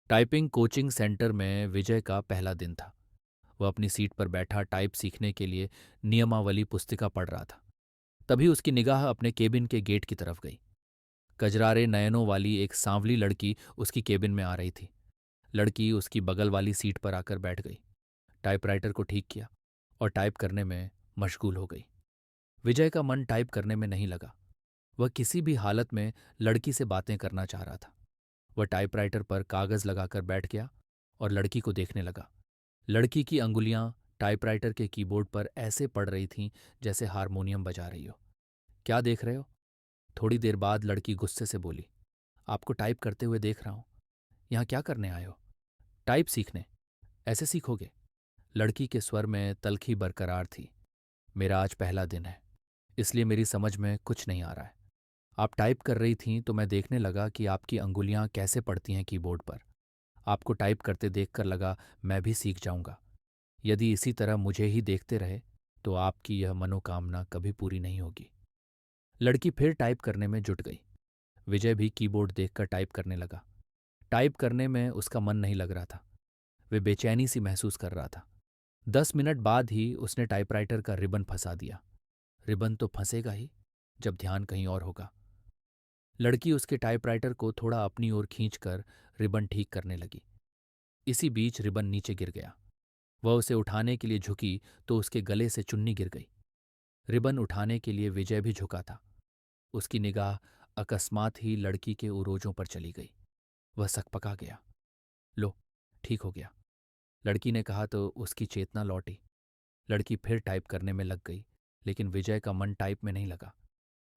Typing coaching centre में विजय का पहला दिन था। वह अपनी सीट पर बैठा टाइप सीखने के लिए नियमावली पुस्तिका पढ़ रहा था। तभी उसकी निगाह अपने केबिन के गेट की तरफ गई। कजरारे नयनों वाली एक सांवली लड़की उसकी केबिन में आ रही थी। लड़की उसकी बगल वाली सीट पर आकर बैठ गई, टाइपराइटर को ठीक किया और टाइप करने में मशगूल हो गई। विजय का मन टाइप करने में नहीं लगा। वह किसी भी हालत में लड़की से बातें करना चाह रहा था। वह टाइपराइटर पर कागज लगाकर बैठ गया और लड़की को देखने लगा। लड़की की अंगुलियां टाइपराइटर के कीबोर्ड पर ऐसे पड़ रही थीं जैसे हारमोनियम बजा रही हो। क्या देख रहे हो? थोड़ी देर बाद लड़की गुस्से से बोली। आपको टाइप करते हुए देख रहा हूं। यहां क्या करने आए हो? टाइप सीखने। ऐसे सीखोगे? लड़की के स्वर में तल्खी बरकरार थी। मेरा आज पहला दिन है, इसलिए मेरी समझ में कुछ नहीं आ रहा है। आप टाइप कर रही थीं तो मैं देखने लगा कि आपकी अंगुलियां कैसे पड़ती हैं कीबोर्ड पर। आपको टाइप करते देखकर लगा मैं भी सीख जाऊंगा। यदि इसी तरह मुझे ही देखते रहे तो आपकी यह मनोकामना कभी पूरी नहीं होगी। लड़की फिर टाइप करने में जुट गई। विजय भी कीबोर्ड देखकर टाइप करने लगा। टाइप करने में उसका मन नहीं लग रहा था। वे बेचैनी सी महसूस कर रहा था। 10 मिनट बाद ही उसने टाइपराइटर का रिबन फंसा दिया। रिबन तो फंसेगा ही जब ध्यान कहीं और होगा। लड़की उसके टाइपराइटर को थोड़ा अपनी ओर खींचकर रिबन ठीक करने लगी। इसी बीच रिबन नीचे गिर गया। वह उसे उठाने के लिए झुकी तो उसके गले से चुन्नी गिर गई। रिबन उठाने के लिए विजय भी झुका था। उसकी निगाह अकस्मात ही लड़की के उरोजों पर चली गई। वह सकपका गया। लो, ठीक हो गया, लड़की ने कहा तो उसकी चेतना लौटी। लड़की फिर टाइप करने में लग गई, लेकिन विजय का मन टाइप में नहीं लगा।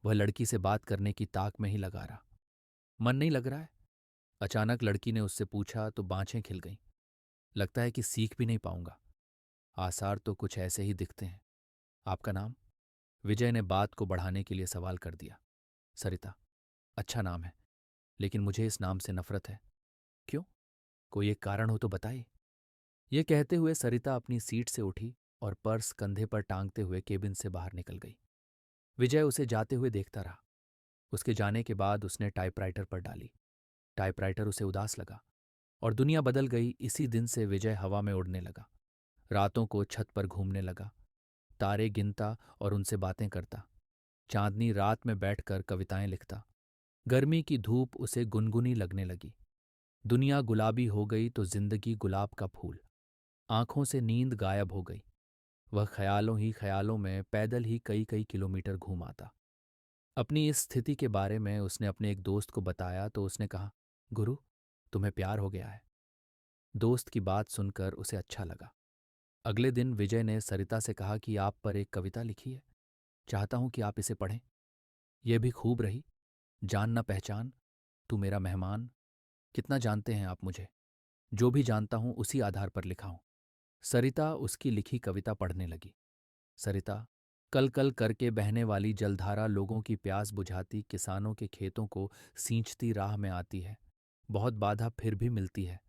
वह लड़की से बात करने की ताक में ही लगा रहा। मन नहीं लग रहा है? अचानक लड़की ने उससे पूछा तो बाँछें खिल गईं। लगता है कि सीख भी नहीं पाऊंगा। आसार तो कुछ ऐसे ही दिखते हैं। आपका नाम? विजय ने बात को बढ़ाने के लिए सवाल कर दिया। सरिता। अच्छा नाम है, लेकिन मुझे इस नाम से नफरत है। क्यों? कोई एक कारण हो तो बताइए। ये कहते हुए सरिता अपनी सीट से उठी और पर्स कंधे पर टांगते हुए केबिन से बाहर निकल गई। विजय उसे जाते हुए देखता रहा। उसके जाने के बाद उसने टाइपराइटर पर डाली। टाइपराइटर उसे उदास लगा और दुनिया बदल गई। इसी दिन से विजय हवा में उड़ने लगा। रातों को छत पर घूमने लगा, तारे गिनता और उनसे बातें करता। चांदनी रात में बैठकर कविताएं लिखता। गर्मी की धूप उसे गुनगुनी लगने लगी। दुनिया गुलाबी हो गई तो जिंदगी गुलाब का फूल। आंखों से नींद गायब हो गई। वह ख्यालों ही ख्यालों में पैदल ही कई कई किलोमीटर घूम आता। अपनी इस स्थिति के बारे में उसने अपने एक दोस्त को बताया तो उसने कहा, गुरु, तुम्हें प्यार हो गया है। दोस्त की बात सुनकर उसे अच्छा लगा। अगले दिन विजय ने सरिता से कहा कि आप पर एक कविता लिखी है, चाहता हूं कि आप इसे पढ़ें। यह भी खूब रही। जान ना पहचान, तू मेरा मेहमान। कितना जानते हैं आप मुझे? जो भी जानता हूं उसी आधार पर लिखा हूं। सरिता उसकी लिखी कविता पढ़ने लगी। सरिता, कल कल करके बहने वाली जलधारा लोगों की प्यास बुझाती, किसानों के खेतों को सींचती राह में आती है। बहुत बाधा फिर भी मिलती है।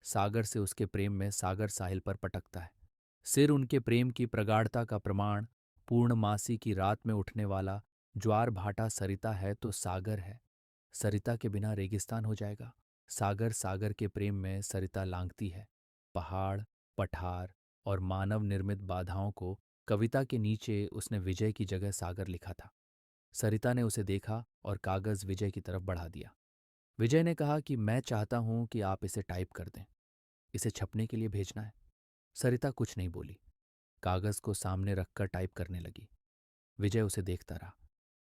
सागर से उसके प्रेम में सागर साहिल पर पटकता है। सिर उनके प्रेम की प्रगाढ़ता का प्रमाण। पूर्णमासी की रात में उठने वाला ज्वार भाटा सरिता है तो सागर है। सरिता के बिना रेगिस्तान हो जाएगा। सागर सागर के प्रेम में सरिता लांघती है। पहाड़, पठार और मानव निर्मित बाधाओं को कविता के नीचे उसने विजय की जगह सागर लिखा था। सरिता ने उसे देखा और कागज विजय की तरफ बढ़ा दिया। विजय ने कहा कि मैं चाहता हूं कि आप इसे टाइप कर दें। इसे छपने के लिए भेजना है। सरिता कुछ नहीं बोली। कागज को सामने रखकर टाइप करने लगी। विजय उसे देखता रहा।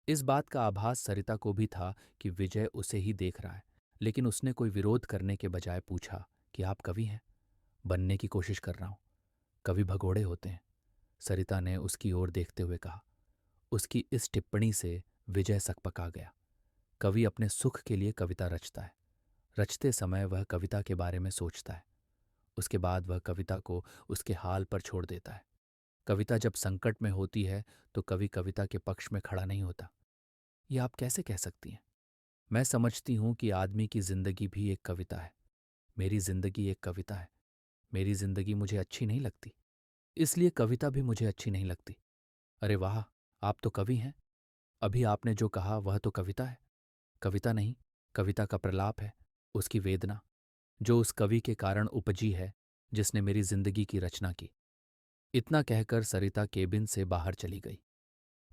इस बात का आभास सरिता को भी था कि विजय उसे ही देख रहा है, लेकिन उसने कोई विरोध करने के बजाय पूछा कि आप कवि हैं? बनने की कोशिश कर रहा हूं। कवि भगोड़े होते हैं, सरिता ने उसकी ओर देखते हुए कहा। उसकी इस टिप्पणी से विजय सकपका गया। कवि अपने सुख के लिए कविता रचता है। रचते समय वह कविता के बारे में सोचता है। उसके बाद वह कविता को उसके हाल पर छोड़ देता है। कविता जब संकट में होती है तो कवि कविता के पक्ष में खड़ा नहीं होता। ये आप कैसे कह सकती हैं? मैं समझती हूं कि आदमी की जिंदगी भी एक कविता है। मेरी जिंदगी एक कविता है। मेरी जिंदगी मुझे अच्छी नहीं लगती, इसलिए कविता भी मुझे अच्छी नहीं लगती। अरे वाह, आप तो कवि हैं। अभी आपने जो कहा वह तो कविता है। कविता नहीं, कविता का प्रलाप है, उसकी वेदना। जो उस कवि के कारण उपजी है जिसने मेरी जिंदगी की रचना की। इतना कहकर सरिता केबिन से बाहर चली गई।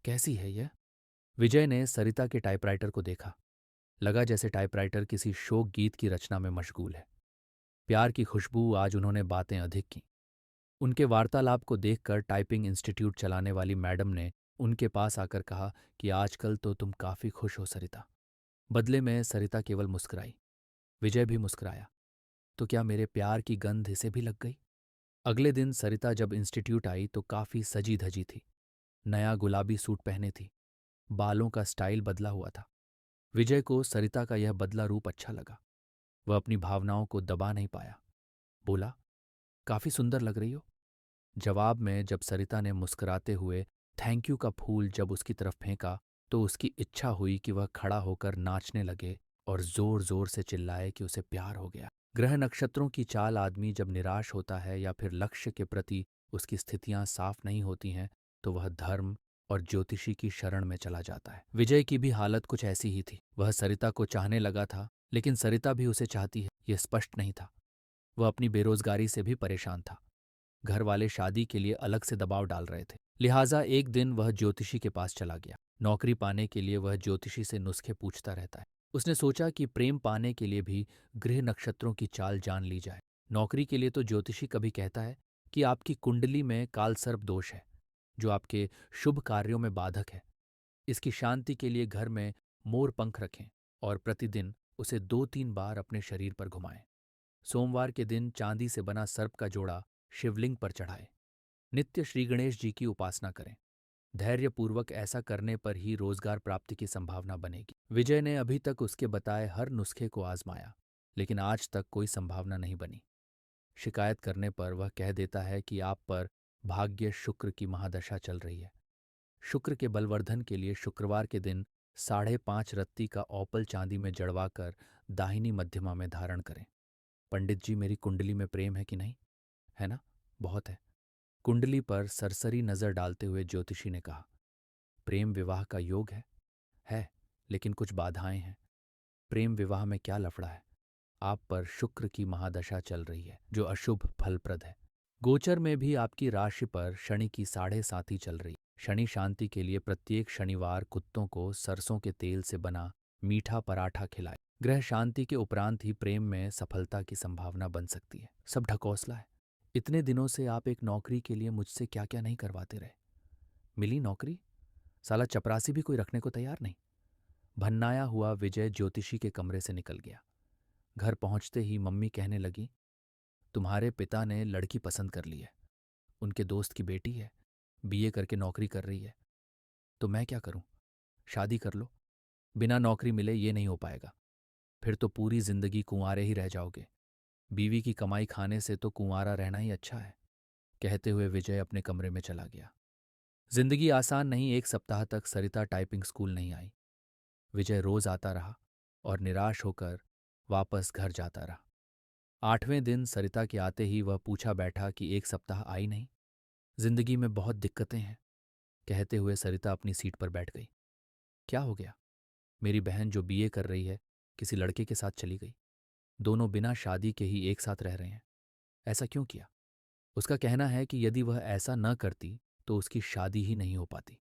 कैसी है यह? विजय ने सरिता के टाइपराइटर को देखा। लगा जैसे टाइपराइटर किसी शोक गीत की रचना में मशगूल है। प्यार की खुशबू आज उन्होंने बातें अधिक की। उनके वार्तालाप को देखकर टाइपिंग इंस्टीट्यूट चलाने वाली मैडम ने उनके पास आकर कहा कि आजकल तो तुम काफी खुश हो सरिता। बदले में सरिता केवल मुस्कुराई। विजय भी मुस्कुराया। तो क्या मेरे प्यार की गंध इसे भी लग गई? अगले दिन सरिता जब इंस्टीट्यूट आई तो काफी सजी धजी थी। नया गुलाबी सूट पहने थी। बालों का स्टाइल बदला हुआ था। विजय को सरिता का यह बदला रूप अच्छा लगा। वह अपनी भावनाओं को दबा नहीं पाया। बोला, काफी सुंदर लग रही हो। जवाब में जब सरिता ने मुस्कुराते हुए थैंक यू का फूल जब उसकी तरफ फेंका तो उसकी इच्छा हुई कि वह खड़ा होकर नाचने लगे और जोर जोर से चिल्लाए कि उसे प्यार हो गया। ग्रह नक्षत्रों की चाल आदमी जब निराश होता है या फिर लक्ष्य के प्रति उसकी स्थितियां साफ नहीं होती हैं तो वह धर्म और ज्योतिषी की शरण में चला जाता है। विजय की भी हालत कुछ ऐसी ही थी। वह सरिता को चाहने लगा था, लेकिन सरिता भी उसे चाहती है यह स्पष्ट नहीं था। वह अपनी बेरोजगारी से भी परेशान था। घर वाले शादी के लिए अलग से दबाव डाल रहे थे। लिहाजा एक दिन वह ज्योतिषी के पास चला गया। नौकरी पाने के लिए वह ज्योतिषी से नुस्खे पूछता रहता है। उसने सोचा कि प्रेम पाने के लिए भी गृह नक्षत्रों की चाल जान ली जाए। नौकरी के लिए तो ज्योतिषी कभी कहता है कि आपकी कुंडली में कालसर्प दोष है, जो आपके शुभ कार्यों में बाधक है। इसकी शांति के लिए घर में मोर पंख रखें और प्रतिदिन उसे 2-3 बार अपने शरीर पर घुमाएं। सोमवार के दिन चांदी से बना सर्प का जोड़ा शिवलिंग पर चढ़ाए। नित्य श्री गणेश जी की उपासना करें। धैर्यपूर्वक ऐसा करने पर ही रोजगार प्राप्ति की संभावना बनेगी। विजय ने अभी तक उसके बताए हर नुस्खे को आजमाया, लेकिन आज तक कोई संभावना नहीं बनी। शिकायत करने पर वह कह देता है कि आप पर भाग्य शुक्र की महादशा चल रही है। शुक्र के बलवर्धन के लिए शुक्रवार के दिन 5.5 रत्ती का ऑपल चांदी में जड़वाकर दाहिनी मध्यमा में धारण करें। पंडित जी, मेरी कुंडली में प्रेम है कि नहीं? है ना? बहुत है। कुंडली पर सरसरी नजर डालते हुए ज्योतिषी ने कहा, प्रेम विवाह का योग है, लेकिन कुछ बाधाएं हैं। प्रेम विवाह में क्या लफड़ा है? आप पर शुक्र की महादशा चल रही है, जो अशुभ फलप्रद है। गोचर में भी आपकी राशि पर शनि की 7.5 चल रही। शनि शांति के लिए प्रत्येक शनिवार कुत्तों को सरसों के तेल से बना मीठा पराठा खिलाए। ग्रह शांति के उपरांत ही प्रेम में सफलता की संभावना बन सकती है। सब ढकोसला है। इतने दिनों से आप एक नौकरी के लिए मुझसे क्या क्या नहीं करवाते रहे। मिली नौकरी? साला चपरासी भी कोई रखने को तैयार नहीं। भन्नाया हुआ विजय ज्योतिषी के कमरे से निकल गया। घर पहुंचते ही मम्मी कहने लगी, तुम्हारे पिता ने लड़की पसंद कर ली है। उनके दोस्त की बेटी है, बीए करके नौकरी कर रही है। तो मैं क्या करूं? शादी कर लो। बिना नौकरी मिले ये नहीं हो पाएगा। फिर तो पूरी जिंदगी कुंवारे ही रह जाओगे। बीवी की कमाई खाने से तो कुंवारा रहना ही अच्छा है। कहते हुए विजय अपने कमरे में चला गया। जिंदगी आसान नहीं। 1 सप्ताह तक सरिता टाइपिंग स्कूल नहीं आई। विजय रोज आता रहा और निराश होकर वापस घर जाता रहा। 8वें दिन सरिता के आते ही वह पूछा बैठा कि 1 सप्ताह आई नहीं। जिंदगी में बहुत दिक्कतें हैं, कहते हुए सरिता अपनी सीट पर बैठ गई। क्या हो गया? मेरी बहन जो बीए कर रही है किसी लड़के के साथ चली गई। दोनों बिना शादी के ही एक साथ रह रहे हैं। ऐसा क्यों किया? उसका कहना है कि यदि वह ऐसा न करती तो उसकी शादी ही नहीं हो पाती।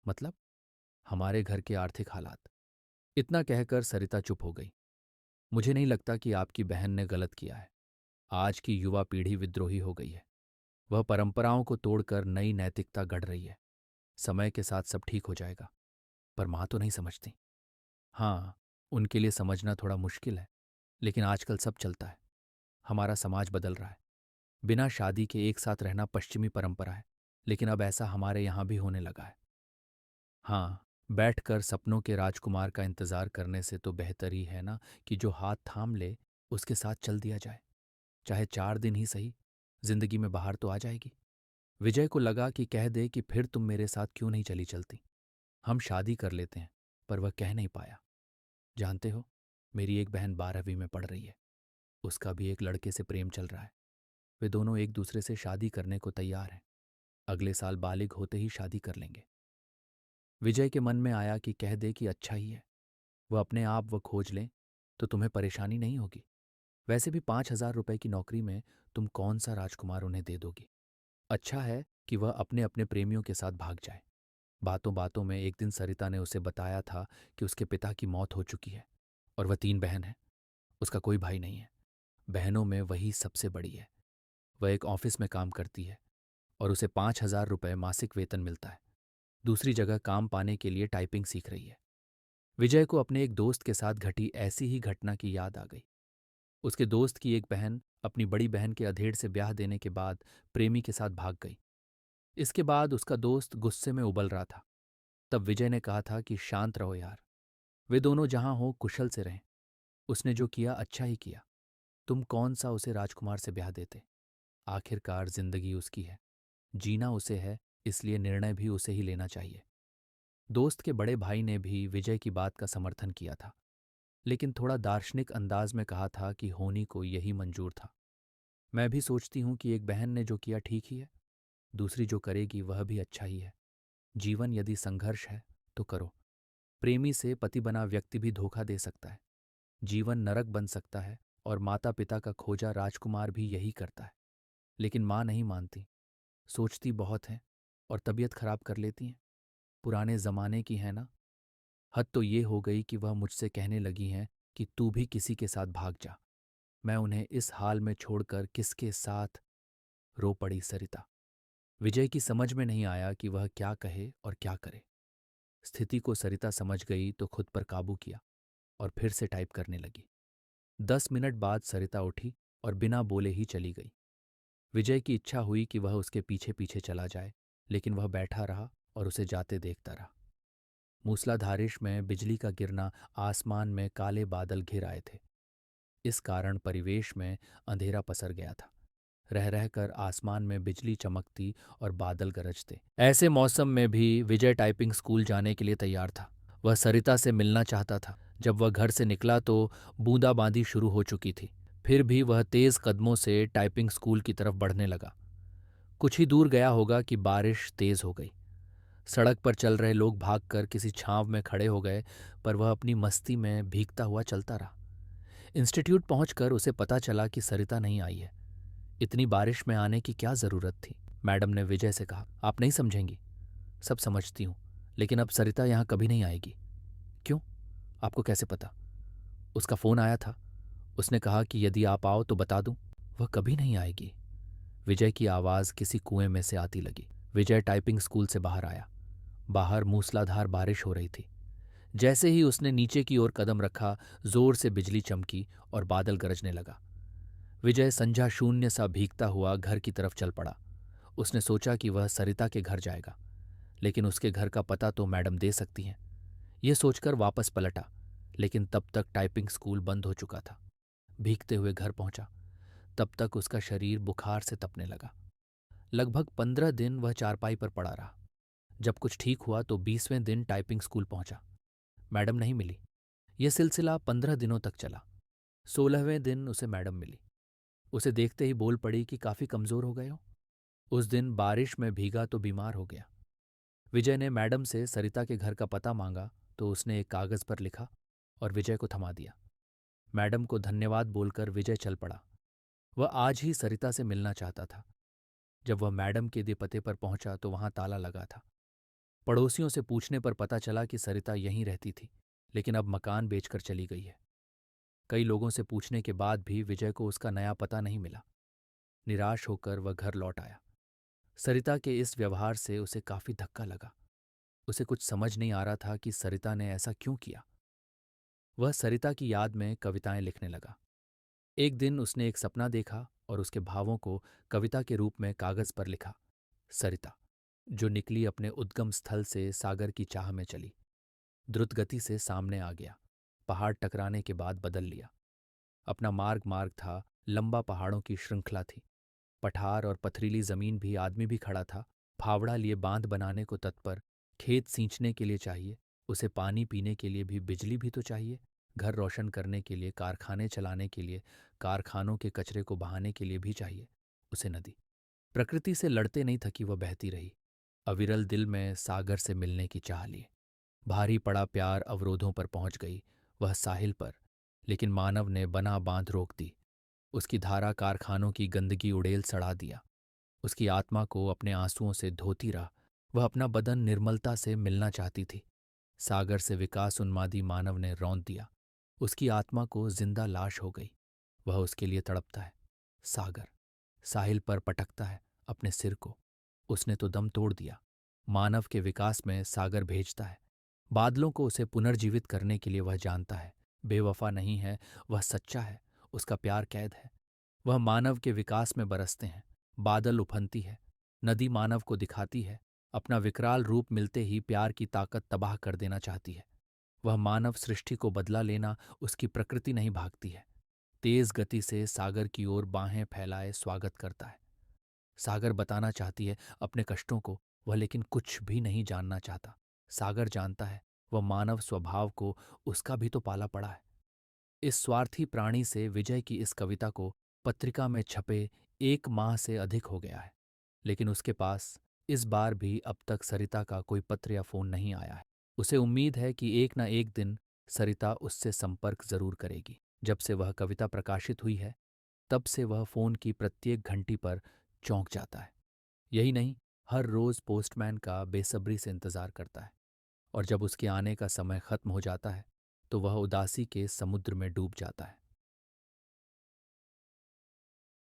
मतलब? हमारे घर के आर्थिक हालात। इतना कहकर सरिता चुप हो गई। मुझे नहीं लगता कि आपकी बहन ने गलत किया है। आज की युवा पीढ़ी विद्रोही हो गई है। वह परंपराओं को तोड़कर नई नैतिकता गढ़ रही है। समय के साथ सब ठीक हो जाएगा। पर माँ तो नहीं समझती। हाँ, उनके लिए समझना थोड़ा मुश्किल है, लेकिन आजकल सब चलता है। हमारा समाज बदल रहा है। बिना शादी के एक साथ रहना पश्चिमी परंपरा है, लेकिन अब ऐसा हमारे यहाँ भी होने लगा है। हाँ, बैठकर सपनों के राजकुमार का इंतजार करने से तो बेहतर ही है ना कि जो हाथ थाम ले उसके साथ चल दिया जाए। चाहे 4 दिन ही सही, जिंदगी में बाहर तो आ जाएगी। विजय को लगा कि कह दे कि फिर तुम मेरे साथ क्यों नहीं चली चलती, हम शादी कर लेते हैं। पर वह कह नहीं पाया। जानते हो, मेरी एक बहन 12वीं में पढ़ रही है। उसका भी एक लड़के से प्रेम चल रहा है। वे दोनों एक दूसरे से शादी करने को तैयार हैं। अगले साल बालिग होते ही शादी कर लेंगे। विजय के मन में आया कि कह दे कि अच्छा ही है। वह अपने आप वह खोज लें तो तुम्हें परेशानी नहीं होगी। वैसे भी 5,000 रुपये की नौकरी में तुम कौन सा राजकुमार उन्हें दे दोगी? अच्छा है कि वह अपने अपने प्रेमियों के साथ भाग जाए। बातों बातों में एक दिन सरिता ने उसे बताया था कि उसके पिता की मौत हो चुकी है और वह 3 बहन है। उसका कोई भाई नहीं है। बहनों में वही सबसे बड़ी है। वह एक ऑफिस में काम करती है और उसे 5,000 रुपये मासिक वेतन मिलता है। दूसरी जगह काम पाने के लिए टाइपिंग सीख रही है। विजय को अपने एक दोस्त के साथ घटी ऐसी ही घटना की याद आ गई। उसके दोस्त की एक बहन अपनी बड़ी बहन के अधेड़ से ब्याह देने के बाद प्रेमी के साथ भाग गई। इसके बाद उसका दोस्त गुस्से में उबल रहा था। तब विजय ने कहा था कि शांत रहो यार, वे दोनों जहां हो कुशल से रहें। उसने जो किया अच्छा ही किया। तुम कौन सा उसे राजकुमार से ब्याह देते? आखिरकार जिंदगी उसकी है, जीना उसे है, इसलिए निर्णय भी उसे ही लेना चाहिए। दोस्त के बड़े भाई ने भी विजय की बात का समर्थन किया था, लेकिन थोड़ा दार्शनिक अंदाज में कहा था कि होनी को यही मंजूर था। मैं भी सोचती हूँ कि एक बहन ने जो किया ठीक ही है, दूसरी जो करेगी वह भी अच्छा ही है। जीवन यदि संघर्ष है तो करो। प्रेमी से पति बना व्यक्ति भी धोखा दे सकता है। जीवन नरक बन सकता है और माता पिता का खोजा राजकुमार भी यही करता है। लेकिन माँ नहीं मानती, सोचती बहुत है और तबीयत खराब कर लेती हैं। पुराने जमाने की है ना। हद तो ये हो गई कि वह मुझसे कहने लगी हैं कि तू भी किसी के साथ भाग जा। मैं उन्हें इस हाल में छोड़कर किसके साथ? रो पड़ी सरिता। विजय की समझ में नहीं आया कि वह क्या कहे और क्या करे। स्थिति को सरिता समझ गई तो खुद पर काबू किया और फिर से टाइप करने लगी। 10 मिनट बाद सरिता उठी और बिना बोले ही चली गई। विजय की इच्छा हुई कि वह उसके पीछे पीछे चला जाए, लेकिन वह बैठा रहा और उसे जाते देखता रहा। मूसलाधारिश में बिजली का गिरना, आसमान में काले बादल घिर आए थे। इस कारण परिवेश में अंधेरा पसर गया था। रह रहकर आसमान में बिजली चमकती और बादल गरजते। ऐसे मौसम में भी विजय टाइपिंग स्कूल जाने के लिए तैयार था। वह सरिता से मिलना चाहता था। जब वह घर से निकला तो बूंदाबांदी शुरू हो चुकी थी। फिर भी वह तेज कदमों से टाइपिंग स्कूल की तरफ बढ़ने लगा। कुछ ही दूर गया होगा कि बारिश तेज हो गई। सड़क पर चल रहे लोग भागकर किसी छांव में खड़े हो गए, पर वह अपनी मस्ती में भीगता हुआ चलता रहा। इंस्टीट्यूट पहुंचकर उसे पता चला कि सरिता नहीं आई है। इतनी बारिश में आने की क्या जरूरत थी? मैडम ने विजय से कहा, आप नहीं समझेंगी। सब समझती हूँ, लेकिन अब सरिता यहाँ कभी नहीं आएगी। क्यों? आपको कैसे पता? उसका फोन आया था। उसने कहा कि यदि आप आओ तो बता दूं। वह कभी नहीं आएगी। विजय की आवाज किसी कुएं में से आती लगी। विजय टाइपिंग स्कूल से बाहर आया। बाहर मूसलाधार बारिश हो रही थी। जैसे ही उसने नीचे की ओर कदम रखा, जोर से बिजली चमकी और बादल गरजने लगा। विजय संझा शून्य सा भीगता हुआ घर की तरफ चल पड़ा। उसने सोचा कि वह सरिता के घर जाएगा, लेकिन उसके घर का पता तो मैडम दे सकती हैं। ये सोचकर वापस पलटा, लेकिन तब तक टाइपिंग स्कूल बंद हो चुका था। भीगते हुए घर पहुंचा, तब तक उसका शरीर बुखार से तपने लगा। लगभग 15 दिन वह चारपाई पर पड़ा रहा। जब कुछ ठीक हुआ तो 20वें दिन टाइपिंग स्कूल पहुंचा। मैडम नहीं मिली। यह सिलसिला 15 दिनों तक चला। 16वें दिन उसे मैडम मिली। उसे देखते ही बोल पड़ी कि काफी कमजोर हो गए हो। उस दिन बारिश में भीगा तो बीमार हो गया। विजय ने मैडम से सरिता के घर का पता मांगा तो उसने एक कागज पर लिखा और विजय को थमा दिया। मैडम को धन्यवाद बोलकर विजय चल पड़ा। वह आज ही सरिता से मिलना चाहता था। जब वह मैडम के दे पते पर पहुंचा तो वहां ताला लगा था। पड़ोसियों से पूछने पर पता चला कि सरिता यहीं रहती थी, लेकिन अब मकान बेचकर चली गई है। कई लोगों से पूछने के बाद भी विजय को उसका नया पता नहीं मिला। निराश होकर वह घर लौट आया। सरिता के इस व्यवहार से उसे काफी धक्का लगा। उसे कुछ समझ नहीं आ रहा था कि सरिता ने ऐसा क्यों किया। वह सरिता की याद में कविताएं लिखने लगा। एक दिन उसने एक सपना देखा और उसके भावों को कविता के रूप में कागज पर लिखा। सरिता, जो निकली अपने उद्गम स्थल से सागर की चाह में चली, द्रुत गति से सामने आ गया, पहाड़ टकराने के बाद बदल लिया। अपना मार्ग मार्ग था, लंबा पहाड़ों की श्रृंखला थी। पठार और पथरीली जमीन भी, आदमी भी खड़ा था। फावड़ा लिए बांध बनाने को तत्पर। खेत सींचने के लिए चाहिए, उसे पानी पीने के लिए भी बिजली भी तो चाहिए। घर रोशन करने के लिए, कारखाने चलाने के लिए, कारखानों के कचरे को बहाने के लिए भी चाहिए उसे नदी। प्रकृति से लड़ते नहीं थकी वह बहती रही, अविरल दिल में सागर से मिलने की चाह लिए। भारी पड़ा प्यार अवरोधों पर पहुंच गई, वह साहिल पर, लेकिन मानव ने बना बांध रोक दी। उसकी धारा कारखानों की गंदगी उड़ेल सड़ा दिया। उसकी आत्मा को अपने आंसुओं से धोती रहा। वह अपना बदन निर्मलता से मिलना चाहती थी। सागर से विकास उन्मादी मानव ने रौंद दिया। उसकी आत्मा को जिंदा लाश हो गई। वह उसके लिए तड़पता है। सागर साहिल पर पटकता है अपने सिर को। उसने तो दम तोड़ दिया। मानव के विकास में सागर भेजता है बादलों को उसे पुनर्जीवित करने के लिए। वह जानता है बेवफा नहीं है, वह सच्चा है। उसका प्यार कैद है। वह मानव के विकास में बरसते हैं। बादल उफनती है। नदी मानव को दिखाती है। अपना विकराल रूप मिलते ही प्यार की ताकत तबाह कर देना चाहती है। वह मानव सृष्टि को बदला लेना उसकी प्रकृति नहीं भागती है। तेज गति से सागर की ओर बाहें फैलाए स्वागत करता है। सागर बताना चाहती है अपने कष्टों को, वह लेकिन कुछ भी नहीं जानना चाहता। सागर जानता है वह मानव स्वभाव को उसका भी तो पाला पड़ा है। इस स्वार्थी प्राणी से विजय की इस कविता को पत्रिका में छपे 1 माह से अधिक हो गया है, लेकिन उसके पास इस बार भी अब तक सरिता का कोई पत्र या फोन नहीं आया है। उसे उम्मीद है कि एक न एक दिन सरिता उससे संपर्क जरूर करेगी। जब से वह कविता प्रकाशित हुई है तब से वह फोन की प्रत्येक घंटी पर चौंक जाता है। यही नहीं, हर रोज पोस्टमैन का बेसब्री से इंतजार करता है। और जब उसके आने का समय खत्म हो जाता है तो वह उदासी के समुद्र में डूब जाता है।